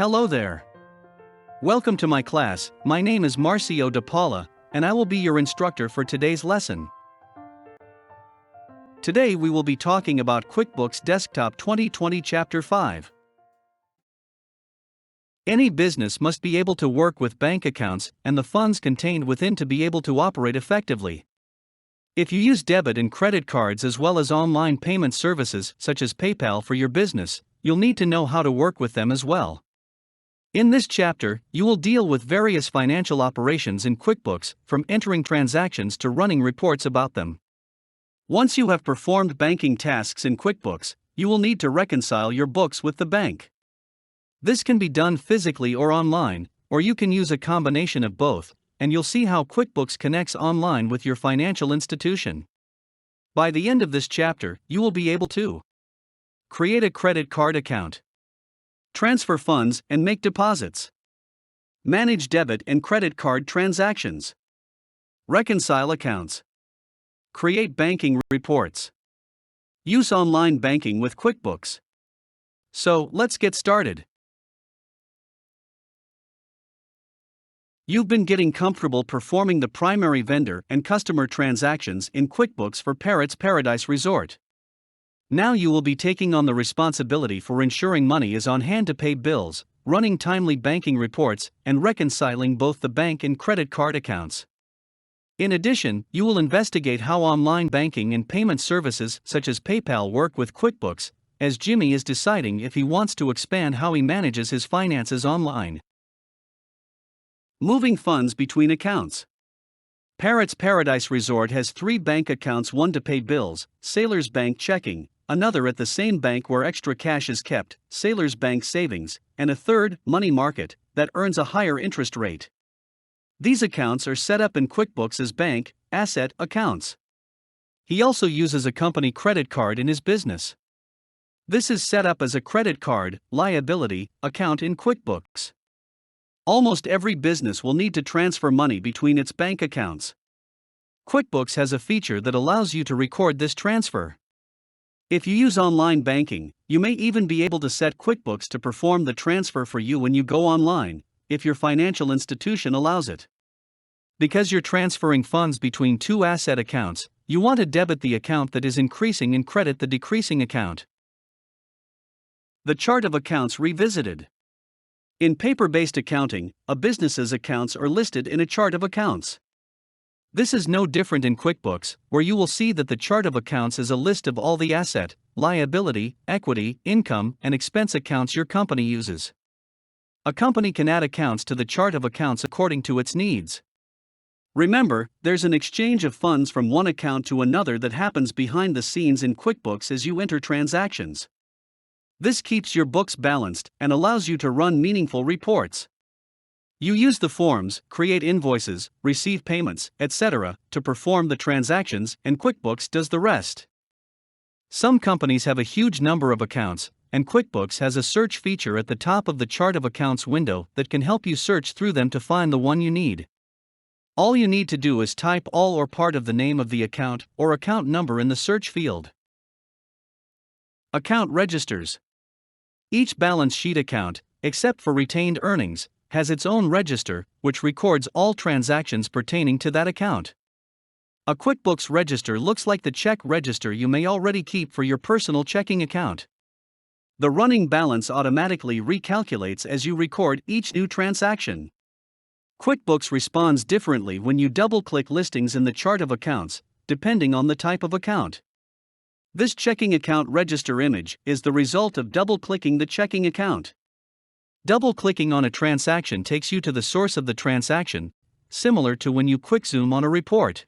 Hello there. Welcome to my class. My name is Marcio de Paula, and I will be your instructor for today's lesson. Today we will be talking about QuickBooks Desktop 2020 Chapter 5. Any business must be able to work with bank accounts and the funds contained within to be able to operate effectively. If you use debit and credit cards as well as online payment services such as PayPal for your business, you'll need to know how to work with them as well. In this chapter, you will deal with various financial operations in QuickBooks, from entering transactions to running reports about them. Once you have performed banking tasks in QuickBooks, you will need to reconcile your books with the bank. This can be done physically or online, or you can use a combination of both, and you'll see how QuickBooks connects online with your financial institution. By the end of this chapter, you will be able to create a credit card account, transfer funds and make deposits, manage debit and credit card transactions, reconcile accounts, create banking reports, use online banking with QuickBooks. So, let's get started. You've been getting comfortable performing the primary vendor and customer transactions in QuickBooks for Parrots Paradise Resort. Now you will be taking on the responsibility for ensuring money is on hand to pay bills, running timely banking reports, and reconciling both the bank and credit card accounts. In addition, you will investigate how online banking and payment services such as PayPal work with QuickBooks, as Jimmy is deciding if he wants to expand how he manages his finances online. Moving funds between accounts. Parrots Paradise Resort has 3 bank accounts: one to pay bills, Sailors Bank Checking, another at the same bank where extra cash is kept, Sailors Bank Savings, and a third, Money Market, that earns a higher interest rate. These accounts are set up in QuickBooks as bank asset accounts. He also uses a company credit card in his business. This is set up as a credit card liability account in QuickBooks. Almost every business will need to transfer money between its bank accounts. QuickBooks has a feature that allows you to record this transfer. If you use online banking, you may even be able to set QuickBooks to perform the transfer for you when you go online, if your financial institution allows it. Because you're transferring funds between 2 asset accounts, you want to debit the account that is increasing and credit the decreasing account. The chart of accounts revisited. In paper-based accounting, a business's accounts are listed in a chart of accounts. This is no different in QuickBooks, where you will see that the chart of accounts is a list of all the asset, liability, equity, income, and expense accounts your company uses. A company can add accounts to the chart of accounts according to its needs. Remember, there's an exchange of funds from one account to another that happens behind the scenes in QuickBooks as you enter transactions. This keeps your books balanced and allows you to run meaningful reports. You use the forms, create invoices, receive payments, etc., to perform the transactions, and QuickBooks does the rest. Some companies have a huge number of accounts, and QuickBooks has a search feature at the top of the chart of accounts window that can help you search through them to find the one you need. All you need to do is type all or part of the name of the account or account number in the search field. Account registers. Each balance sheet account, except for retained earnings, has its own register, which records all transactions pertaining to that account. A QuickBooks register looks like the check register you may already keep for your personal checking account. The running balance automatically recalculates as you record each new transaction. QuickBooks responds differently when you double-click listings in the chart of accounts, depending on the type of account. This checking account register image is the result of double-clicking the checking account. Double-clicking on a transaction takes you to the source of the transaction, similar to when you quick zoom on a report.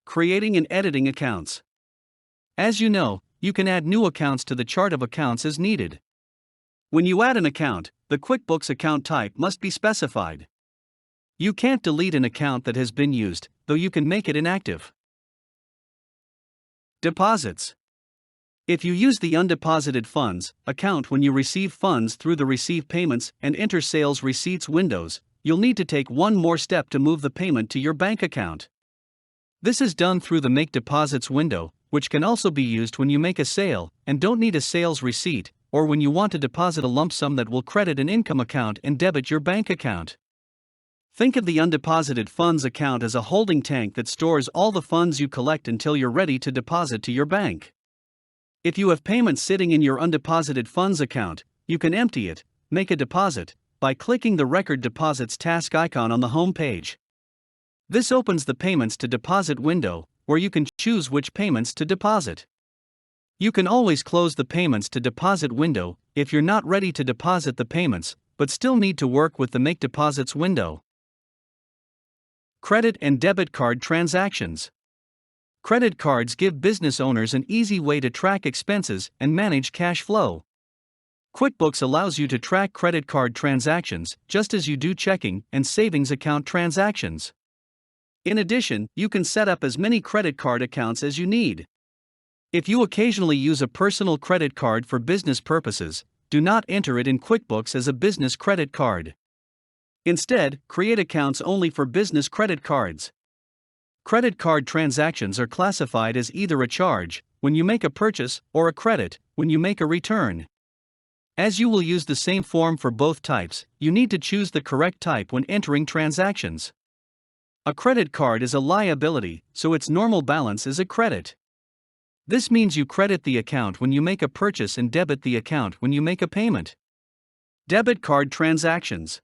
Creating and editing accounts. As you know, you can add new accounts to the chart of accounts as needed. When you add an account, the QuickBooks account type must be specified. You can't delete an account that has been used, though you can make it inactive. Deposits. If you use the undeposited funds account when you receive funds through the receive payments and enter sales receipts windows, you'll need to take one more step to move the payment to your bank account. This is done through the Make Deposits window, which can also be used when you make a sale and don't need a sales receipt, or when you want to deposit a lump sum that will credit an income account and debit your bank account. Think of the undeposited funds account as a holding tank that stores all the funds you collect until you're ready to deposit to your bank. If you have payments sitting in your undeposited funds account, you can empty it, make a deposit, by clicking the Record Deposits task icon on the home page. This opens the Payments to Deposit window, where you can choose which payments to deposit. You can always close the Payments to Deposit window if you're not ready to deposit the payments, but still need to work with the Make Deposits window. Credit and debit card transactions. Credit cards give business owners an easy way to track expenses and manage cash flow. QuickBooks allows you to track credit card transactions just as you do checking and savings account transactions. In addition, you can set up as many credit card accounts as you need. If you occasionally use a personal credit card for business purposes, do not enter it in QuickBooks as a business credit card. Instead, create accounts only for business credit cards. Credit card transactions are classified as either a charge, when you make a purchase, or a credit, when you make a return. As you will use the same form for both types, you need to choose the correct type when entering transactions. A credit card is a liability, so its normal balance is a credit. This means you credit the account when you make a purchase and debit the account when you make a payment. Debit card transactions.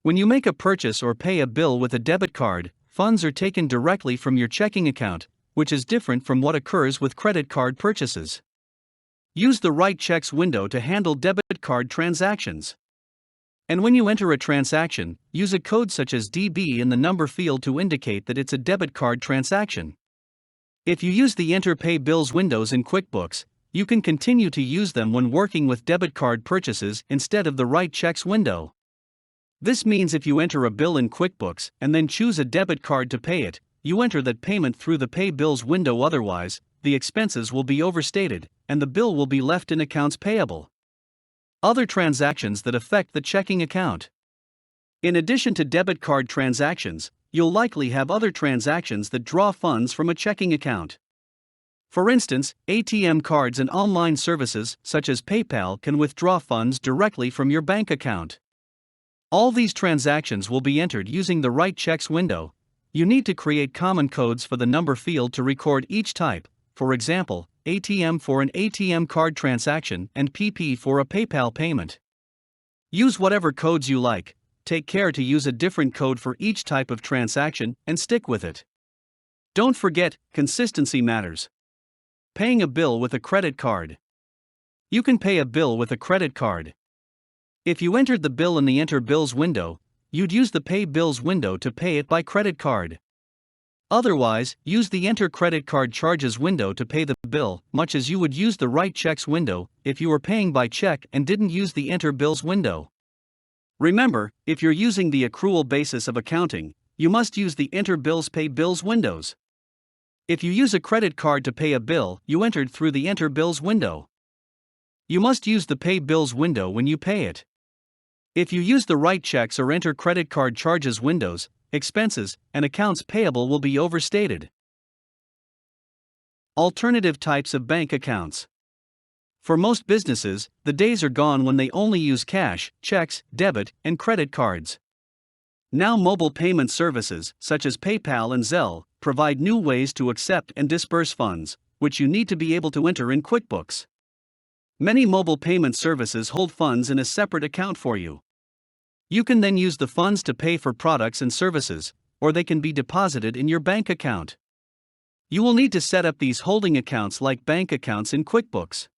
When you make a purchase or pay a bill with a debit card, funds are taken directly from your checking account, which is different from what occurs with credit card purchases. Use the Write Checks window to handle debit card transactions. And when you enter a transaction, use a code such as DB in the number field to indicate that it's a debit card transaction. If you use the Enter Pay Bills windows in QuickBooks, you can continue to use them when working with debit card purchases instead of the Write Checks window. This means if you enter a bill in QuickBooks and then choose a debit card to pay it, you enter that payment through the Pay Bills window, otherwise, the expenses will be overstated, and the bill will be left in accounts payable. Other transactions that affect the checking account. In addition to debit card transactions, you'll likely have other transactions that draw funds from a checking account. For instance, ATM cards and online services such as PayPal can withdraw funds directly from your bank account. All these transactions will be entered using the Write Checks window. You need to create common codes for the number field to record each type, for example, ATM for an ATM card transaction and PP for a PayPal payment. Use whatever codes you like, take care to use a different code for each type of transaction and stick with it. Don't forget, consistency matters. Paying a bill with a credit card. You can pay a bill with a credit card. If you entered the bill in the Enter Bills window, you'd use the Pay Bills window to pay it by credit card. Otherwise, use the Enter Credit Card Charges window to pay the bill, much as you would use the Write Checks window if you were paying by check and didn't use the Enter Bills window. Remember, if you're using the accrual basis of accounting, you must use the Enter Bills Pay Bills windows. If you use a credit card to pay a bill you entered through the Enter Bills window, you must use the Pay Bills window when you pay it. If you use the Write Checks or Enter Credit Card Charges windows, expenses and accounts payable will be overstated. Alternative types of bank accounts. For most businesses, the days are gone when they only use cash, checks, debit, and credit cards. Now mobile payment services, such as PayPal and Zelle, provide new ways to accept and disburse funds, which you need to be able to enter in QuickBooks. Many mobile payment services hold funds in a separate account for you. You can then use the funds to pay for products and services, or they can be deposited in your bank account. You will need to set up these holding accounts like bank accounts in QuickBooks.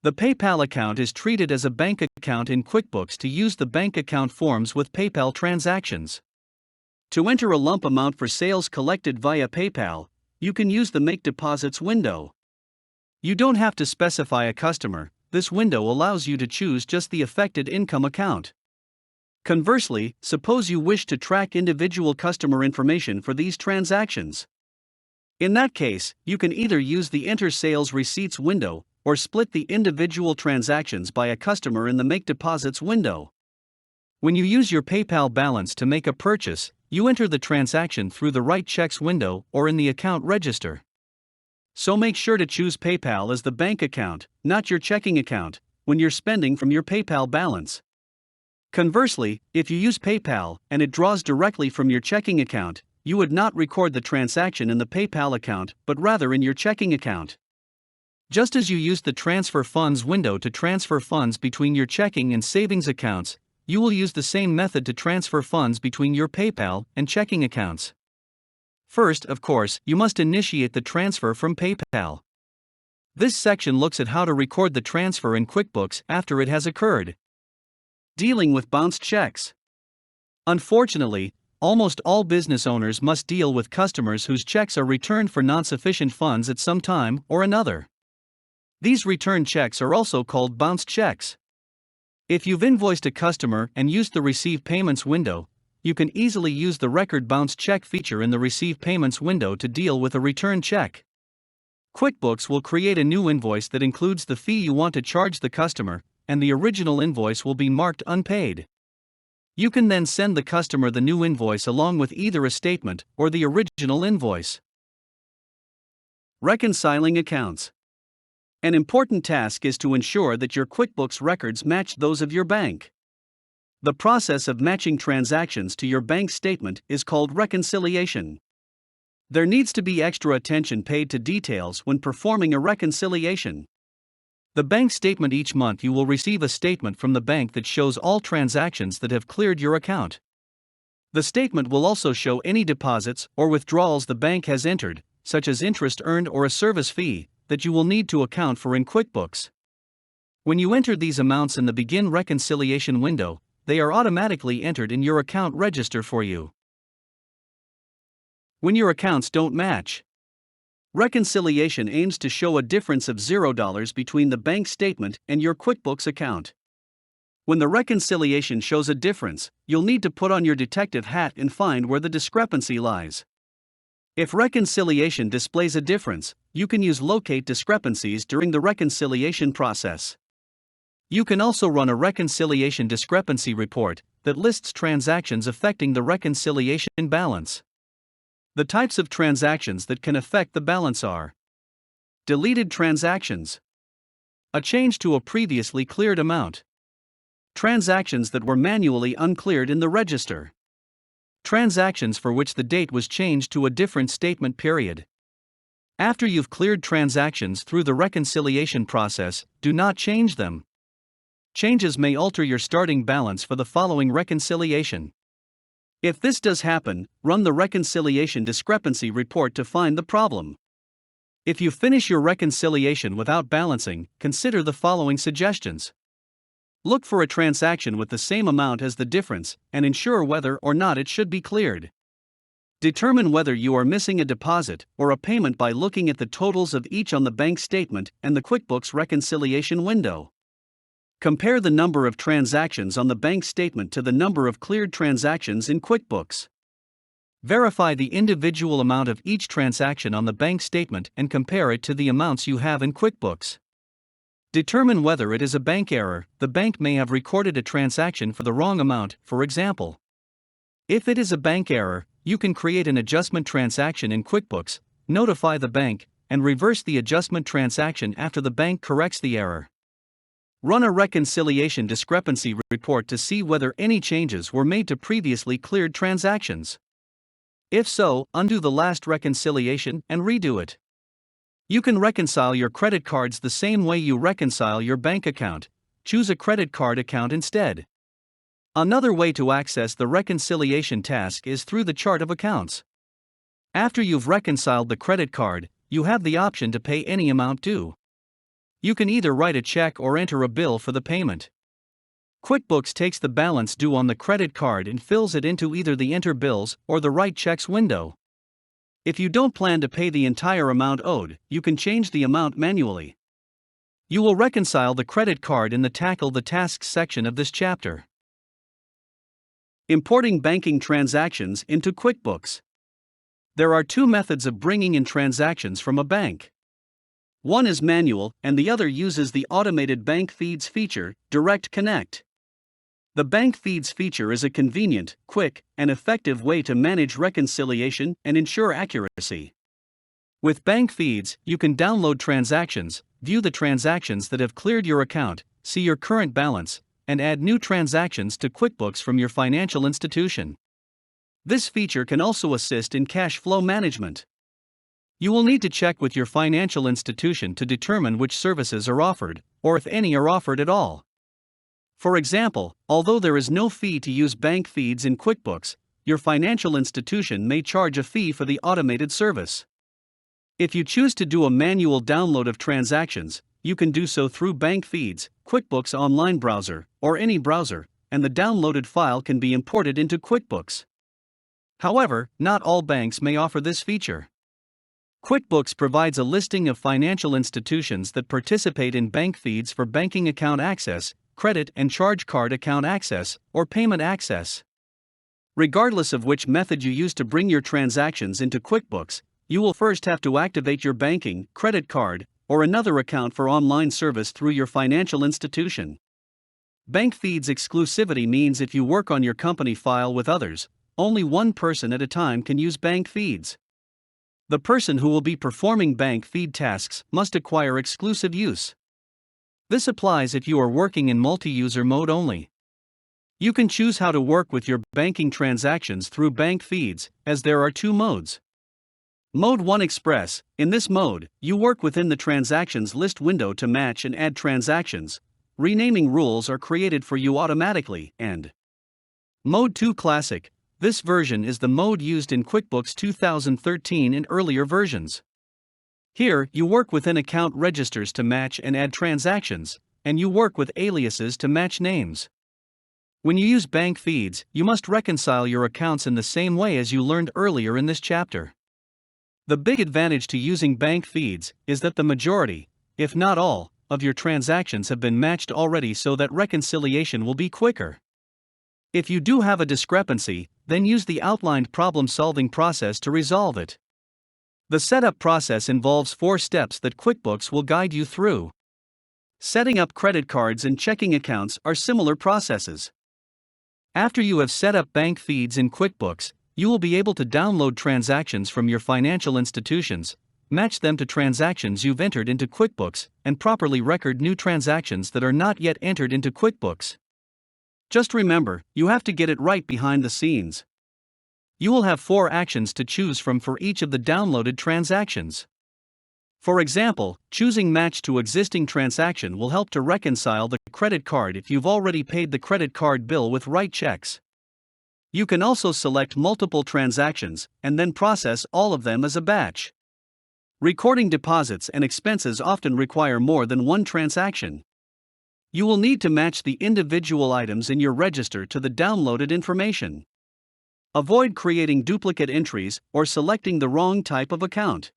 The PayPal account is treated as a bank account in QuickBooks to use the bank account forms with PayPal transactions. To enter a lump amount for sales collected via PayPal, you can use the Make Deposits window. You don't have to specify a customer, this window allows you to choose just the affected income account. Conversely, suppose you wish to track individual customer information for these transactions. In that case, you can either use the Enter Sales Receipts window, or split the individual transactions by a customer in the Make Deposits window. When you use your PayPal balance to make a purchase, you enter the transaction through the Write Checks window or in the account register. So make sure to choose PayPal as the bank account, not your checking account, when you're spending from your PayPal balance. Conversely, if you use PayPal and it draws directly from your checking account, you would not record the transaction in the PayPal account but rather in your checking account. Just as you use the Transfer Funds window to transfer funds between your checking and savings accounts, you will use the same method to transfer funds between your PayPal and checking accounts. First, of course, you must initiate the transfer from PayPal. This section looks at how to record the transfer in QuickBooks after it has occurred. Dealing with bounced checks. Unfortunately, almost all business owners must deal with customers whose checks are returned for non-sufficient funds at some time or another. These return checks are also called bounced checks. If you've invoiced a customer and used the Receive Payments window, you can easily use the Record Bounced Check feature in the Receive Payments window to deal with a return check. QuickBooks will create a new invoice that includes the fee you want to charge the customer, and the original invoice will be marked unpaid. You can then send the customer the new invoice along with either a statement or the original invoice. Reconciling accounts. An important task is to ensure that your QuickBooks records match those of your bank. The process of matching transactions to your bank statement is called reconciliation. There needs to be extra attention paid to details when performing a reconciliation. The bank statement each month you will receive a statement from the bank that shows all transactions that have cleared your account. The statement will also show any deposits or withdrawals the bank has entered, such as interest earned or a service fee, that you will need to account for in QuickBooks. When you enter these amounts in the Begin Reconciliation window, they are automatically entered in your account register for you. When your accounts don't match. Reconciliation aims to show a difference of $0 between the bank statement and your QuickBooks account. When the reconciliation shows a difference, you'll need to put on your detective hat and find where the discrepancy lies. If reconciliation displays a difference, you can use Locate Discrepancies during the reconciliation process. You can also run a reconciliation discrepancy report that lists transactions affecting the reconciliation balance. The types of transactions that can affect the balance are: deleted transactions, a change to a previously cleared amount, transactions that were manually uncleared in the register, transactions for which the date was changed to a different statement period. After you've cleared transactions through the reconciliation process, do not change them. Changes may alter your starting balance for the following reconciliation. If this does happen, run the reconciliation discrepancy report to find the problem. If you finish your reconciliation without balancing, consider the following suggestions. Look for a transaction with the same amount as the difference and ensure whether or not it should be cleared. Determine whether you are missing a deposit or a payment by looking at the totals of each on the bank statement and the QuickBooks reconciliation window. Compare the number of transactions on the bank statement to the number of cleared transactions in QuickBooks. Verify the individual amount of each transaction on the bank statement and compare it to the amounts you have in QuickBooks. Determine whether it is a bank error. The bank may have recorded a transaction for the wrong amount, for example. If it is a bank error, you can create an adjustment transaction in QuickBooks, notify the bank, and reverse the adjustment transaction after the bank corrects the error. Run a reconciliation discrepancy report to see whether any changes were made to previously cleared transactions. If so, undo the last reconciliation and redo it. You can reconcile your credit cards the same way you reconcile your bank account. Choose a credit card account instead. Another way to access the reconciliation task is through the chart of accounts. After you've reconciled the credit card, you have the option to pay any amount due. You can either write a check or enter a bill for the payment. QuickBooks takes the balance due on the credit card and fills it into either the Enter Bills or the Write Checks window. If you don't plan to pay the entire amount owed, you can change the amount manually. You will reconcile the credit card in the Tackle the Tasks section of this chapter. Importing banking transactions into QuickBooks. There are two methods of bringing in transactions from a bank. One is manual, and the other uses the automated Bank Feeds feature, Direct Connect. The Bank Feeds feature is a convenient, quick, and effective way to manage reconciliation and ensure accuracy. With Bank Feeds, you can download transactions, view the transactions that have cleared your account, see your current balance, and add new transactions to QuickBooks from your financial institution. This feature can also assist in cash flow management. You will need to check with your financial institution to determine which services are offered, or if any are offered at all. For example, although there is no fee to use bank feeds in QuickBooks, your financial institution may charge a fee for the automated service. If you choose to do a manual download of transactions, you can do so through bank feeds, QuickBooks Online browser, or any browser, and the downloaded file can be imported into QuickBooks. However, not all banks may offer this feature. QuickBooks provides a listing of financial institutions that participate in bank feeds for banking account access, credit and charge card account access, or payment access. Regardless of which method you use to bring your transactions into QuickBooks, you will first have to activate your banking, credit card, or another account for online service through your financial institution. Bank feeds exclusivity means if you work on your company file with others, only one person at a time can use bank feeds. The person who will be performing bank feed tasks must acquire exclusive use. This applies if you are working in multi-user mode only. You can choose how to work with your banking transactions through bank feeds, as there are two modes. Mode 1 Express. In this mode, you work within the transactions list window to match and add transactions. Renaming rules are created for you automatically, and Mode 2 Classic. This version is the mode used in QuickBooks 2013 and earlier versions. Here, you work within account registers to match and add transactions, and you work with aliases to match names. When you use bank feeds, you must reconcile your accounts in the same way as you learned earlier in this chapter. The big advantage to using bank feeds is that the majority, if not all, of your transactions have been matched already so that reconciliation will be quicker. If you do have a discrepancy, then use the outlined problem-solving process to resolve it. The setup process involves 4 steps that QuickBooks will guide you through. Setting up credit cards and checking accounts are similar processes. After you have set up bank feeds in QuickBooks, you will be able to download transactions from your financial institutions, match them to transactions you've entered into QuickBooks, and properly record new transactions that are not yet entered into QuickBooks. Just remember, you have to get it right behind the scenes. You will have 4 actions to choose from for each of the downloaded transactions. For example, choosing Match to Existing Transaction will help to reconcile the credit card if you've already paid the credit card bill with right checks. You can also select multiple transactions and then process all of them as a batch. Recording deposits and expenses often require more than one transaction. You will need to match the individual items in your register to the downloaded information. Avoid creating duplicate entries or selecting the wrong type of account.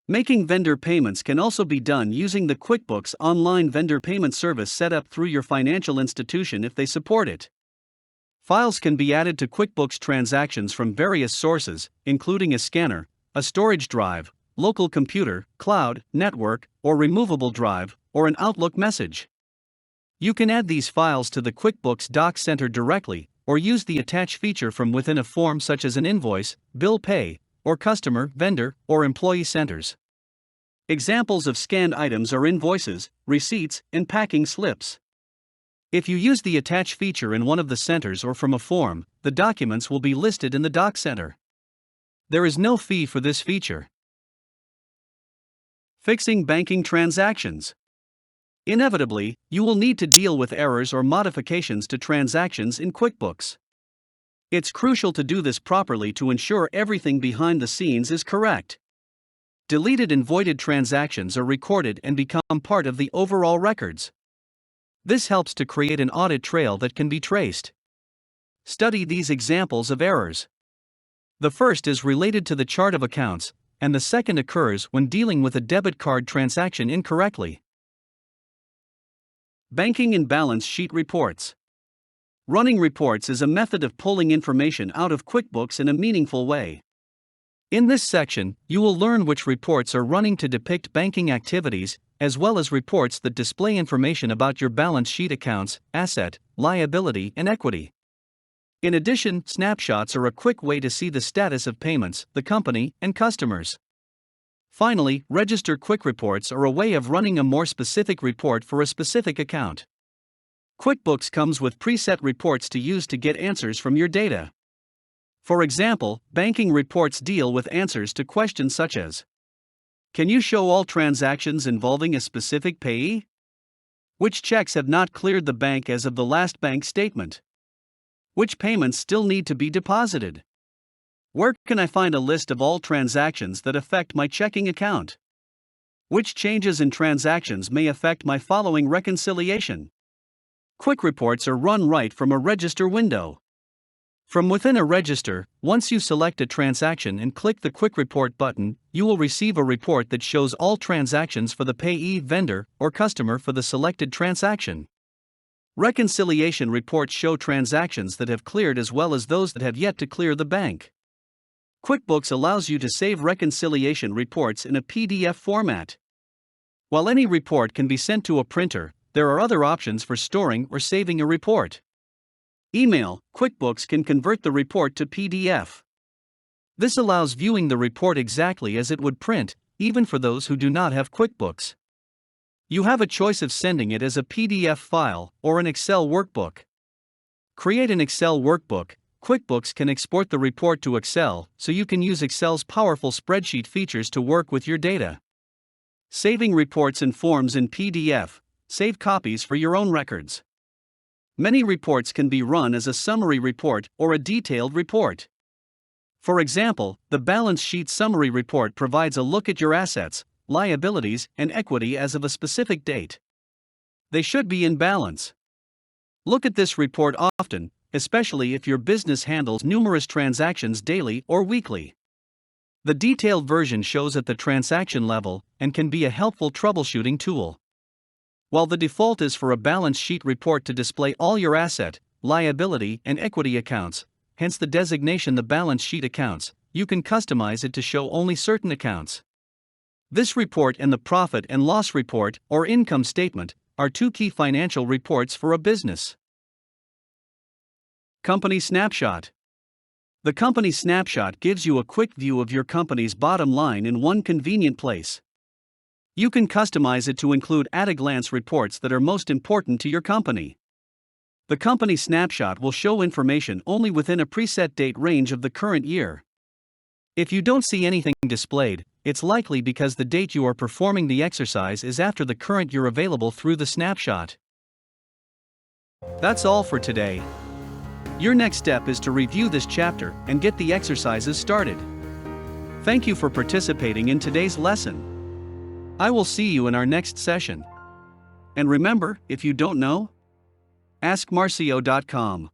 Making vendor payments can also be done using the QuickBooks Online vendor payment service set up through your financial institution if they support it. Files can be added to QuickBooks transactions from various sources, including a scanner, a storage drive, local computer, cloud, network, or removable drive, or an Outlook message. You can add these files to the QuickBooks Doc Center directly, or use the Attach feature from within a form such as an invoice, bill pay, or customer, vendor, or employee centers. Examples of scanned items are invoices, receipts, and packing slips. If you use the Attach feature in one of the centers or from a form, the documents will be listed in the Doc Center. There is no fee for this feature. Fixing banking transactions. Inevitably, you will need to deal with errors or modifications to transactions in QuickBooks. It's crucial to do this properly to ensure everything behind the scenes is correct. Deleted and voided transactions are recorded and become part of the overall records. This helps to create an audit trail that can be traced. Study these examples of errors. The first is related to the chart of accounts, and the second occurs when dealing with a debit card transaction incorrectly. Banking and balance sheet reports. Running reports is a method of pulling information out of QuickBooks in a meaningful way. In this section, you will learn which reports are running to depict banking activities, as well as reports that display information about your balance sheet accounts, asset, liability, and equity. In addition, snapshots are a quick way to see the status of payments, the company, and customers. Finally, register quick reports are a way of running a more specific report for a specific account. QuickBooks comes with preset reports to use to get answers from your data. For example, banking reports deal with answers to questions such as: can you show all transactions involving a specific payee? Which checks have not cleared the bank as of the last bank statement? Which payments still need to be deposited? Where can I find a list of all transactions that affect my checking account? Which changes in transactions may affect my following reconciliation? Quick reports are run right from a register window. From within a register, once you select a transaction and click the Quick Report button, you will receive a report that shows all transactions for the payee, vendor, or customer for the selected transaction. Reconciliation reports show transactions that have cleared as well as those that have yet to clear the bank. QuickBooks allows you to save reconciliation reports in a PDF format. While any report can be sent to a printer, there are other options for storing or saving a report. Email: QuickBooks can convert the report to PDF. This allows viewing the report exactly as it would print, even for those who do not have QuickBooks. You have a choice of sending it as a PDF file or an Excel workbook. Create an Excel workbook. QuickBooks can export the report to Excel, so you can use Excel's powerful spreadsheet features to work with your data. Saving reports and forms in PDF. Save copies for your own records. Many reports can be run as a summary report or a detailed report. For example, the balance sheet summary report provides a look at your assets, liabilities, and equity as of a specific date. They should be in balance. Look at this report often, especially if your business handles numerous transactions daily or weekly. The detailed version shows at the transaction level and can be a helpful troubleshooting tool. While the default is for a balance sheet report to display all your asset, liability, and equity accounts, hence the designation the balance sheet accounts, you can customize it to show only certain accounts. This report and the profit and loss report, or income statement, are two key financial reports for a business. Company Snapshot. The Company Snapshot gives you a quick view of your company's bottom line in one convenient place. You can customize it to include at-a-glance reports that are most important to your company. The Company Snapshot will show information only within a preset date range of the current year. If you don't see anything displayed, it's likely because the date you are performing the exercise is after the current year available through the snapshot. That's all for today. Your next step is to review this chapter and get the exercises started. Thank you for participating in today's lesson. I will see you in our next session. And remember, if you don't know, askmarcio.com.